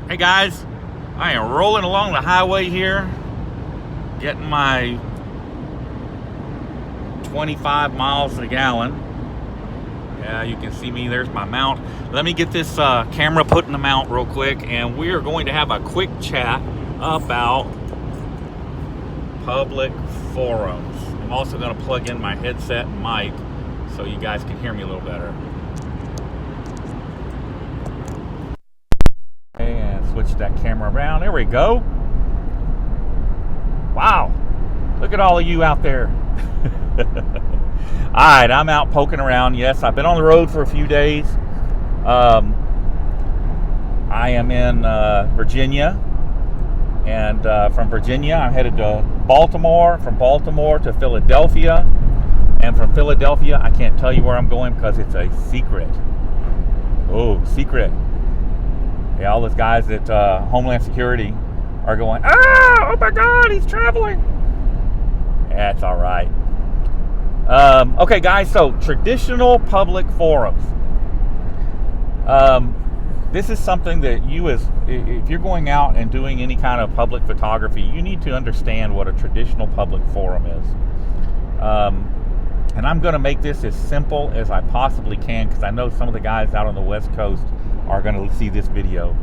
Hey guys, I am rolling along the highway here, getting my 25 miles a gallon. Yeah, you can see me, there's my mount. Let me get this camera put in the mount real quick, and we are going to have a quick chat about public forums. I'm also going to plug in my headset and mic so you guys can hear me a little better. And switch that camera around. There we go. Wow. Look at all of you out there. Alright, I'm out poking around. Yes, I've been on the road for a few days. I am in Virginia. And from Virginia, I'm headed to Baltimore. From Baltimore to Philadelphia. And from Philadelphia, I can't tell you where I'm going because it's a secret. Oh, secret. Yeah, all those guys at Homeland Security are going, oh my God, he's traveling. That's all right. Okay, guys, so traditional public forums. This is something that if you're going out and doing any kind of public photography, you need to understand what a traditional public forum is. And I'm going to make this as simple as I possibly can because I know some of the guys out on the West Coast are going to see this video.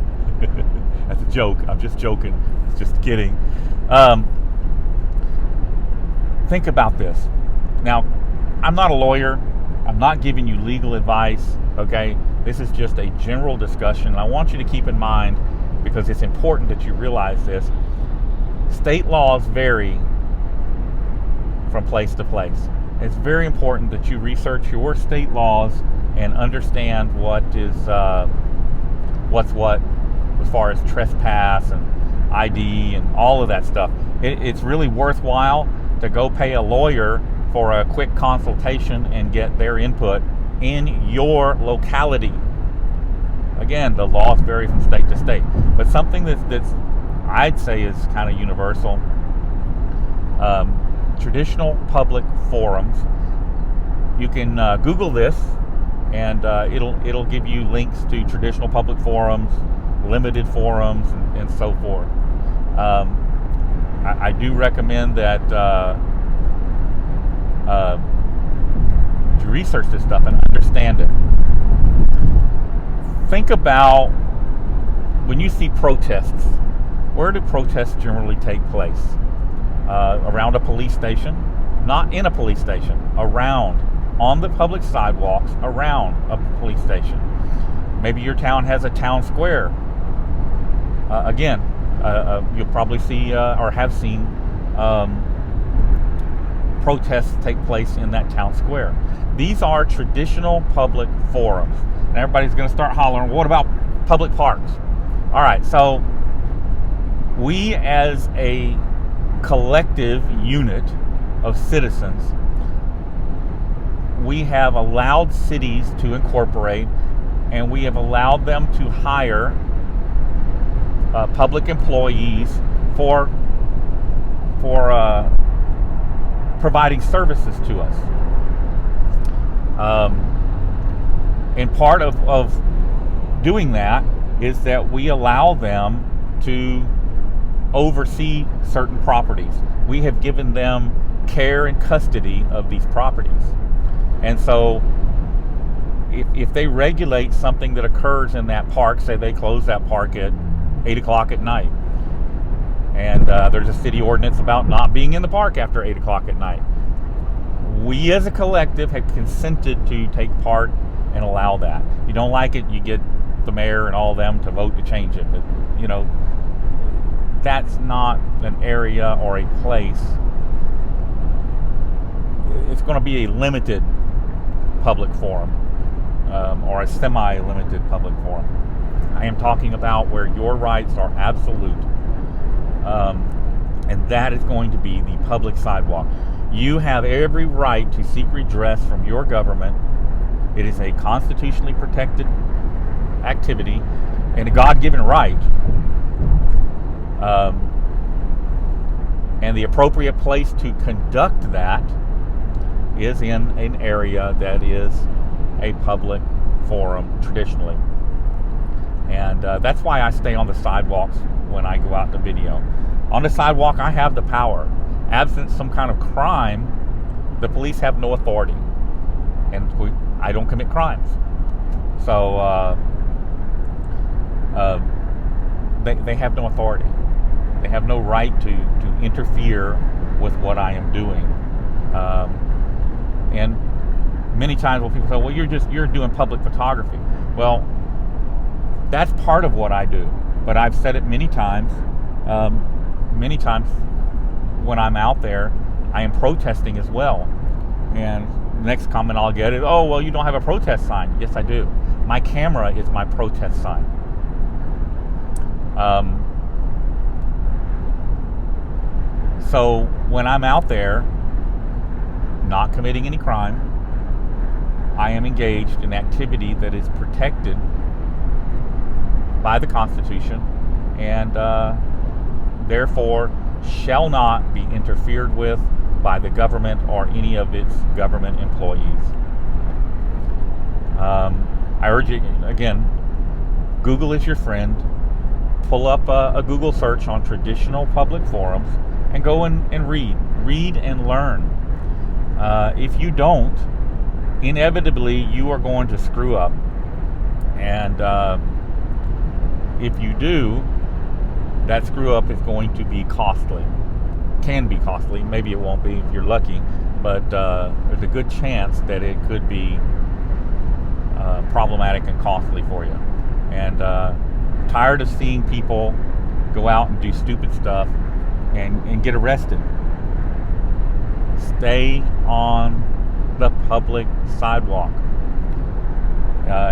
That's a joke. I'm just joking. It's just kidding. Think about this. Now, I'm not a lawyer. I'm not giving you legal advice, okay? This is just a general discussion. I want you to keep in mind, because it's important that you realize this, state laws vary from place to place. It's very important that you research your state laws and understand what's what as far as trespass and ID and all of that stuff. It's really worthwhile to go pay a lawyer for a quick consultation and get their input in your locality. Again, the laws vary from state to state, but something that's I'd say is kind of universal. Traditional public forums. You can Google this, and it'll give you links to traditional public forums, limited forums, and so forth. I do recommend that you research this stuff and understand it. Think about when you see protests. Where do protests generally take place? Around a police station, not in a police station, around, on the public sidewalks, around a police station. Maybe your town has a town square. Again, you'll probably see or have seen protests take place in that town square. These are traditional public forums. And everybody's going to start hollering, what about public parks? All right, so we as a collective unit of citizens, we have allowed cities to incorporate, and we have allowed them to hire public employees for providing services to us. And part of doing that is that we allow them to oversee certain properties. We have given them care and custody of these properties. And so if they regulate something that occurs in that park, say they close that park at 8 o'clock at night, and there's a city ordinance about not being in the park after 8 o'clock at night, we as a collective have consented to take part and allow that. If you don't like it, you get the mayor and all of them to vote to change it. But, that's not an area or a place. It's going to be a limited public forum, or a semi-limited public forum. I am talking about where your rights are absolute. And that is going to be the public sidewalk. You have every right to seek redress from your government. It is a constitutionally protected activity and a God-given right. And the appropriate place to conduct that is in an area that is a public forum traditionally. And that's why I stay on the sidewalks when I go out to video. On the sidewalk, I have the power. Absent some kind of crime, the police have no authority, and I don't commit crimes. So they have no authority. They have no right to interfere with what I am doing. And many times when people say, well, you're doing public photography. Well, that's part of what I do. But I've said it many times when I'm out there, I am protesting as well. And the next comment I'll get is, oh, well, you don't have a protest sign. Yes, I do. My camera is my protest sign. So when I'm out there not committing any crime, I am engaged in activity that is protected by the Constitution, and therefore shall not be interfered with by the government or any of its government employees. I urge you, again, Google is your friend. Pull up a Google search on traditional public forums and go and read and learn. If you don't, inevitably you are going to screw up, and if you do, that screw up is going to be costly. Can be costly. Maybe it won't be if you're lucky, but there's a good chance that it could be problematic and costly for you. And tired of seeing people go out and do stupid stuff and get arrested. Stay on the public sidewalk.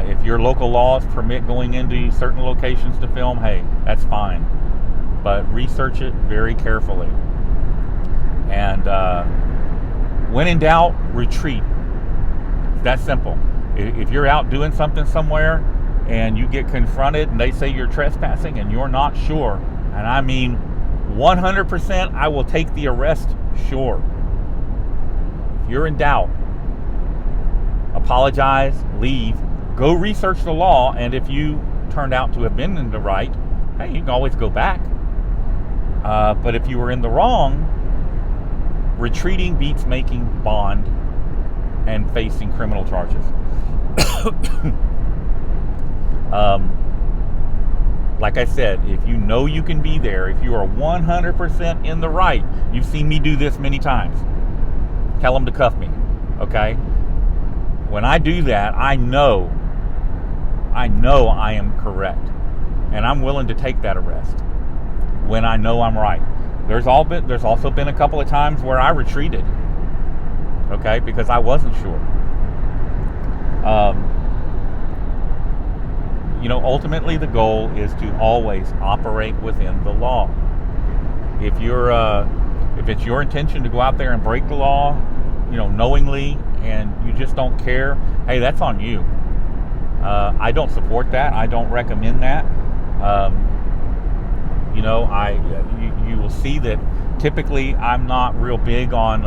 If your local laws permit going into certain locations to film, hey, that's fine. But research it very carefully. And when in doubt, retreat. It's that simple. If you're out doing something somewhere and you get confronted and they say you're trespassing and you're not sure, and I mean 100%, I will take the arrest, sure. If you're in doubt, apologize, leave, go research the law, and if you turned out to have been in the right, hey, you can always go back. But if you were in the wrong, retreating beats making bond and facing criminal charges. Like I said, if you know you can be there, if you are 100% in the right, you've seen me do this many times. Tell them to cuff me, okay? When I do that, I know I am correct, and I'm willing to take that arrest when I know I'm right. There's also been a couple of times where I retreated, okay, because I wasn't sure. Ultimately the goal is to always operate within the law. If it's your intention to go out there and break the law, knowingly, and you just don't care, hey, that's on you. I don't support that. I don't recommend that. You will see that typically I'm not real big on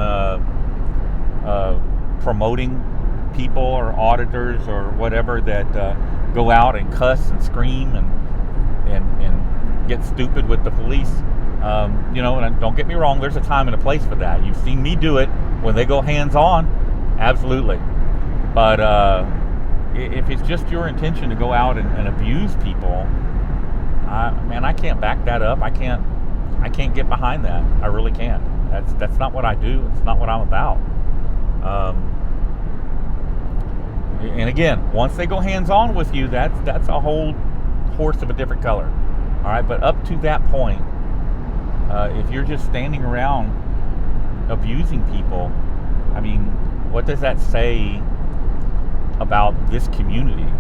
promoting people or auditors or whatever that go out and cuss and scream and get stupid with the police. And don't get me wrong, there's a time and a place for that. You've seen me do it when they go hands-on, absolutely. But if it's just your intention to go out and abuse people, I can't back that up. I can't get behind that. I really can't. That's not what I do. It's not what I'm about. And again, once they go hands-on with you, that's a whole horse of a different color. All right, but up to that point, if you're just standing around abusing people, I mean, what does that say about this community?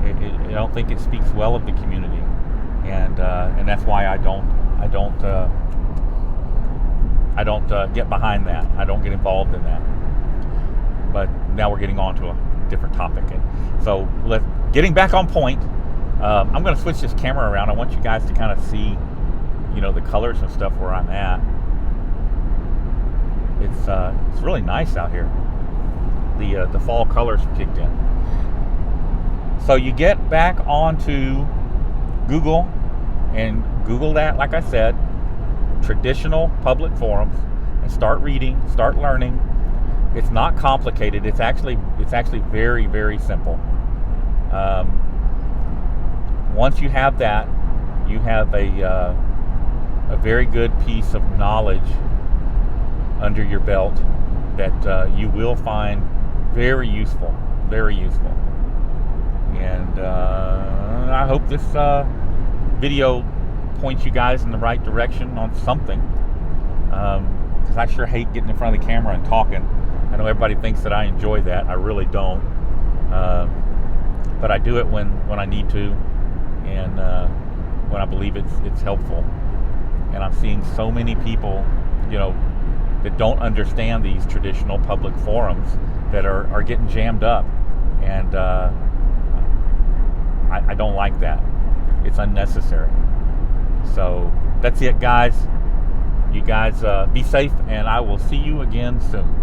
I don't think it speaks well of the community, and that's why I don't get behind that. I don't get involved in that. But now we're getting on to a different topic, and so getting back on point. I'm going to switch this camera around. I want you guys to kind of see, the colors and stuff where I'm at. It's really nice out here. The fall colors kicked in. So you get back onto Google and Google that, like I said, traditional public forums, and start reading, start learning. It's not complicated. It's actually very, very simple. Once you have that, you have a very good piece of knowledge under your belt that you will find very useful, very useful. And I hope this video points you guys in the right direction on something, because I sure hate getting in front of the camera and talking. I know everybody thinks that I enjoy that. I really don't, but I do it when I need to, and when I believe it's helpful. And I'm seeing so many people, that don't understand these traditional public forums that are getting jammed up, and I don't like that. It's unnecessary. So that's it, guys. You guys be safe, and I will see you again soon.